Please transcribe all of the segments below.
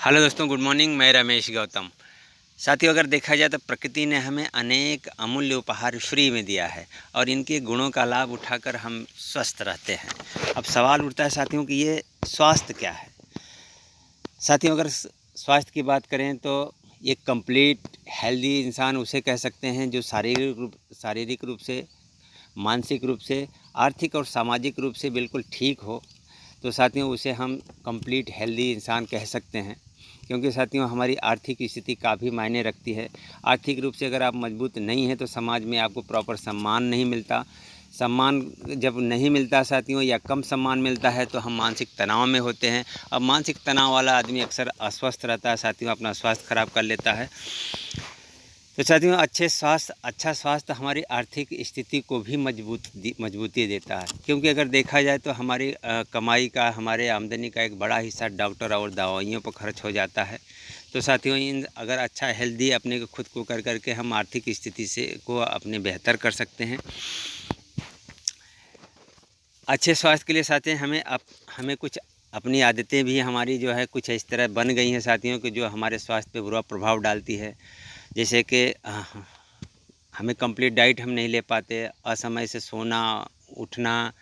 Hello दोस्तों, good morning. मैं रमेश गौतम। साथियों, अगर देखा जाए तो प्रकृति ने हमें अनेक अमूल्य उपहार फ्री में दिया है और इनके गुणों का लाभ उठाकर हम स्वस्थ रहते हैं। अब सवाल उठता है साथियों कि ये स्वास्थ्य क्या है। साथियों, अगर स्वास्थ्य की बात करें तो एक कंप्लीट हेल्दी इंसान उसे कह सकते हैं जो शारीरिक रूप से, मानसिक रूप से, आर्थिक और सामाजिक रूप से बिल्कुल ठीक हो। तो साथियों, उसे हम कंप्लीट हेल्दी इंसान कह सकते हैं, क्योंकि साथियों हमारी आर्थिक स्थिति काफ़ी मायने रखती है। आर्थिक रूप से अगर आप मजबूत नहीं हैं तो समाज में आपको प्रॉपर सम्मान नहीं मिलता। सम्मान जब नहीं मिलता साथियों, या कम सम्मान मिलता है, तो हम मानसिक तनाव में होते हैं। अब मानसिक तनाव वाला आदमी अक्सर अस्वस्थ रहता है साथियों, अपना स्वास्थ्य खराब कर लेता है। तो साथियों, अच्छा स्वास्थ्य हमारी आर्थिक स्थिति को भी मजबूती देता है, क्योंकि अगर देखा जाए तो हमारी कमाई का, हमारे आमदनी का एक बड़ा हिस्सा डॉक्टर और दवाइयों पर खर्च हो जाता है। तो साथियों, अगर अच्छा हेल्दी अपने को खुद को कर करके हम आर्थिक स्थिति से को अपने बेहतर कर सकते हैं। अच्छे स्वास्थ्य के लिए साथियों हमें कुछ अपनी आदतें भी हमारी जो है कुछ इस तरह बन गई हैं साथियों, कि जो हमारे स्वास्थ्य पे बुरा प्रभाव डालती है। जैसे कि हमें कंप्लीट डाइट हम नहीं ले पाते, असमय से सोना उठना,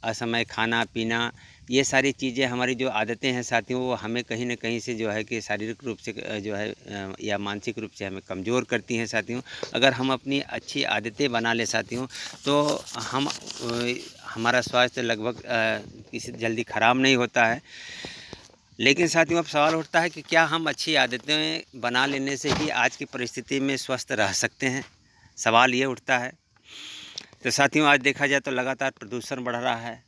असमय खाना पीना, ये सारी चीज़ें हमारी जो आदतें हैं साथियों, वो हमें कहीं न कहीं से जो है कि शारीरिक रूप से जो है या मानसिक रूप से हमें कमज़ोर करती हैं साथियों। अगर हम अपनी अच्छी आदतें बना लें साथियों, तो हम हमारा स्वास्थ्य लगभग किसी जल्दी ख़राब नहीं होता है। लेकिन साथियों, अब सवाल उठता है कि क्या हम अच्छी आदतें बना लेने से ही आज की परिस्थिति में स्वस्थ रह सकते हैं? सवाल ये उठता है। तो साथियों, आज देखा जाए तो लगातार प्रदूषण बढ़ रहा है,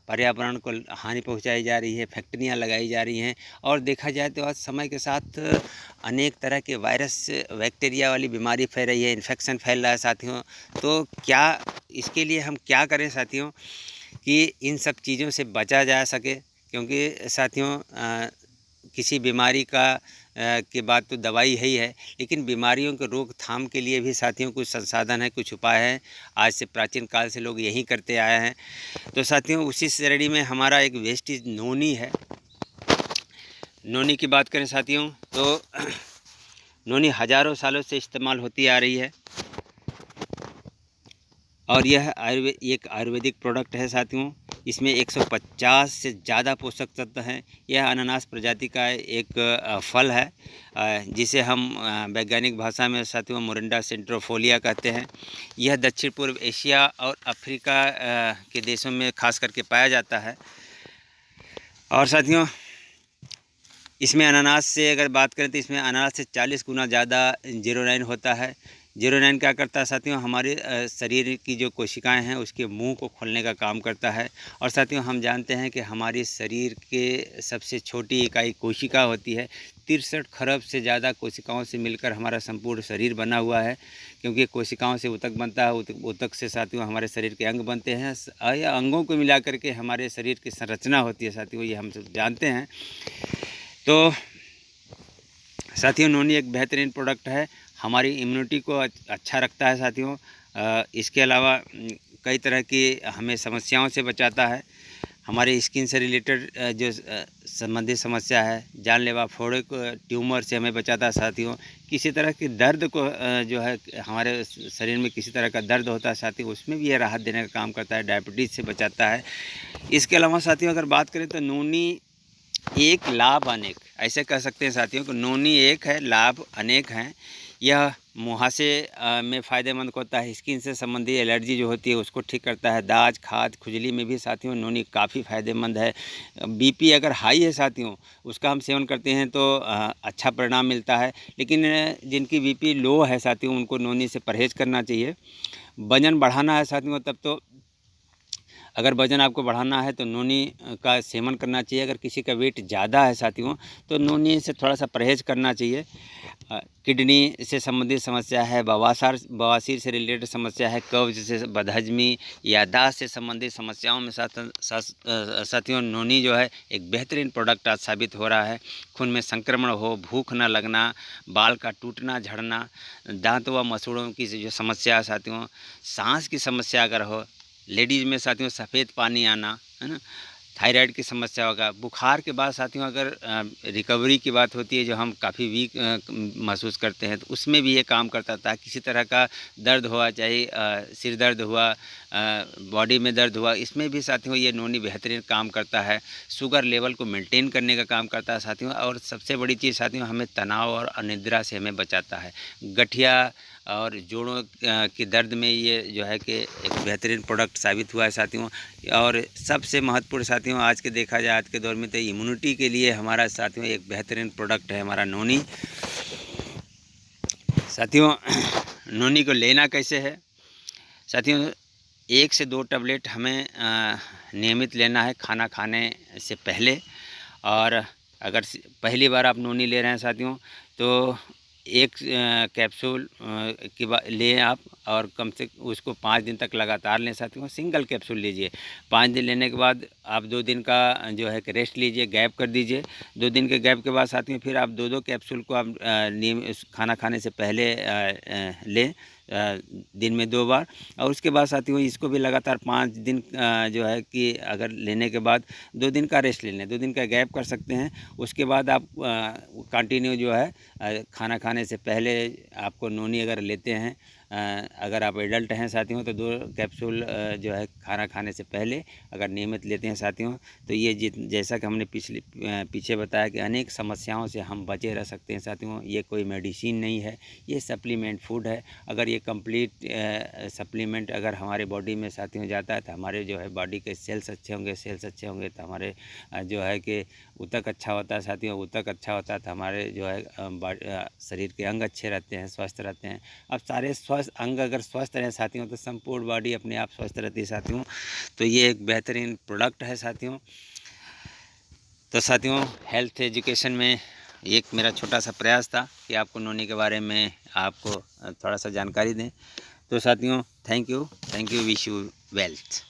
पर्यावरण को हानि पहुंचाई जा रही है, फैक्ट्रियां लगाई जा रही हैं, और देखा जाए तो आज समय के साथ अनेक तरह के वायरस, बैक्टीरिया वाली बीमारी फैल रही है, इन्फेक्शन फैल रहा है साथियों। तो क्या इसके लिए हम क्या करें साथियों कि इन सब चीज़ों से बचा जा सके? क्योंकि साथियों किसी बीमारी के बाद तो दवाई है ही है, लेकिन बीमारियों के रोकथाम के लिए भी साथियों कुछ संसाधन है, कुछ उपाय हैं। आज से प्राचीन काल से लोग यही करते आए हैं। तो साथियों, उसी श्रेणी में हमारा एक वेस्टेज नोनी है। नोनी की बात करें साथियों तो नोनी हज़ारों सालों से इस्तेमाल होती आ रही है, और यह एक आयुर्वेदिक प्रोडक्ट है साथियों। इसमें 150 से ज़्यादा पोषक तत्व हैं। यह अनानास प्रजाति का एक फल है, जिसे हम वैज्ञानिक भाषा में साथियों मोरिंडा सेंट्रोफोलिया कहते हैं। यह दक्षिण पूर्व एशिया और अफ्रीका के देशों में खास करके पाया जाता है। और साथियों, इसमें अनानास से अगर बात करें तो इसमें अनानास से 40 गुना ज़्यादा जीरोनाइन होता है। जीरोनाइन क्या करता है साथियों, हमारे शरीर की जो कोशिकाएं हैं उसके मुंह को खोलने का काम करता है। और साथियों, हम जानते हैं कि हमारे शरीर के सबसे छोटी इकाई कोशिका होती है। 63 खरब से ज़्यादा कोशिकाओं से मिलकर हमारा संपूर्ण शरीर बना हुआ है, क्योंकि कोशिकाओं से ऊतक बनता है, ऊतक से साथियों हमारे शरीर के अंग बनते हैं। अंगों को मिला करके हमारे शरीर की संरचना होती है साथियों, ये हम सब जानते हैं। तो साथियों, नोनी एक बेहतरीन प्रोडक्ट है, हमारी इम्यूनिटी को अच्छा रखता है साथियों। इसके अलावा कई तरह की हमें समस्याओं से बचाता है। हमारे स्किन से रिलेटेड जो संबंधित समस्या है, जानलेवा फोड़े को, ट्यूमर से हमें बचाता है साथियों। किसी तरह के दर्द को जो है हमारे शरीर में किसी तरह का दर्द होता है साथियों, उसमें भी यह राहत देने का काम करता है। डायबिटीज़ से बचाता है। इसके अलावा साथियों अगर बात करें तो नोनी एक लाभ अनेक, ऐसे कह सकते हैं साथियों कि नोनी एक है, लाभ अनेक हैं। यह मुहासे में फ़ायदेमंद होता है। स्किन से संबंधित एलर्जी जो होती है उसको ठीक करता है। दाज, खाज, खुजली में भी साथियों नोनी काफ़ी फ़ायदेमंद है। बीपी अगर हाई है साथियों, उसका हम सेवन करते हैं तो अच्छा परिणाम मिलता है। लेकिन जिनकी बीपी लो है साथियों, उनको नोनी से परहेज़ करना चाहिए। वज़न बढ़ाना है साथियों, तब तो अगर वज़न आपको बढ़ाना है तो नोनी का सेवन करना चाहिए। अगर किसी का वेट ज़्यादा है साथियों, तो नोनी से थोड़ा सा परहेज़ करना चाहिए। किडनी से संबंधित समस्या है, बवासीर से रिलेटेड समस्या है, कब्ज से, बदहज़मी, याददाश्त से संबंधित समस्याओं में साथियों नोनी जो है एक बेहतरीन प्रोडक्ट आज साबित हो रहा है। खून में संक्रमण हो, भूख न लगना, बाल का टूटना झड़ना, दांत व मसूड़ों की जो समस्या है साथियों, सांस की समस्या अगर हो, लेडीज़ में साथियों सफ़ेद पानी आना, है ना, थायराइड की समस्या होगा। बुखार के बाद साथियों अगर रिकवरी की बात होती है, जो हम काफ़ी वीक महसूस करते हैं, तो उसमें भी ये काम करता था। किसी तरह का दर्द हुआ, चाहे सिर दर्द हुआ, बॉडी में दर्द हुआ, इसमें भी साथियों ये नोनी बेहतरीन काम करता है। शुगर लेवल को मेंटेन करने का काम करता है साथियों। और सबसे बड़ी चीज़ साथियों, हमें तनाव और अनिद्रा से हमें बचाता है। गठिया और जोड़ों के दर्द में ये जो है कि एक बेहतरीन प्रोडक्ट साबित हुआ है साथियों। और सबसे महत्वपूर्ण साथियों, आज के देखा जाए आज के दौर में, तो इम्यूनिटी के लिए हमारा साथियों एक बेहतरीन प्रोडक्ट है हमारा नोनी। साथियों नोनी को लेना कैसे है साथियों, 1 से 2 टैबलेट हमें नियमित लेना है खाना खाने से पहले। और अगर पहली बार आप नोनी ले रहे हैं साथियों, तो एक कैप्सूल की लें आप, और कम से उसको 5 दिन तक लगातार लें साथियों। सिंगल कैप्सूल लीजिए। 5 दिन लेने के बाद आप 2 दिन का जो है कि रेस्ट लीजिए, गैप कर दीजिए। 2 दिन के गैप के बाद साथियों फिर आप 2-2 कैप्सूल को आप खाना खाने से पहले लें, दिन में 2 बार। और उसके बाद साथियों इसको भी लगातार 5 दिन जो है कि अगर लेने के बाद 2 दिन का रेस्ट ले लें, 2 दिन का गैप कर सकते हैं। उसके बाद आप कंटिन्यू जो है खाना खाने से पहले आपको नोनी अगर लेते हैं, अगर आप एडल्ट हैं साथियों, तो 2 कैप्सूल जो है खाना खाने से पहले अगर नियमित लेते हैं साथियों, तो ये जैसा कि हमने पीछे बताया कि अनेक समस्याओं से हम बचे रह सकते हैं साथियों। ये कोई मेडिसिन नहीं है, ये सप्लीमेंट फूड है। अगर ये कंप्लीट सप्लीमेंट अगर हमारे बॉडी में साथियों जाता है, तो हमारे जो है बॉडी के सेल्स अच्छे होंगे, तो हमारे जो है कि ऊतक अच्छा होता है साथियों। ऊतक अच्छा होता है तो हमारे जो है शरीर के अंग अच्छे रहते हैं, स्वस्थ रहते हैं। अब सारे स्वस्थ अंग अगर स्वस्थ रहें साथियों, तो संपूर्ण बॉडी अपने आप स्वस्थ रहती है साथियों। तो ये एक बेहतरीन प्रोडक्ट है साथियों। तो साथियों हेल्थ एजुकेशन में एक मेरा छोटा सा प्रयास था कि आपको नोनी के बारे में आपको थोड़ा सा जानकारी दें। तो साथियों thank you, wish you wealth.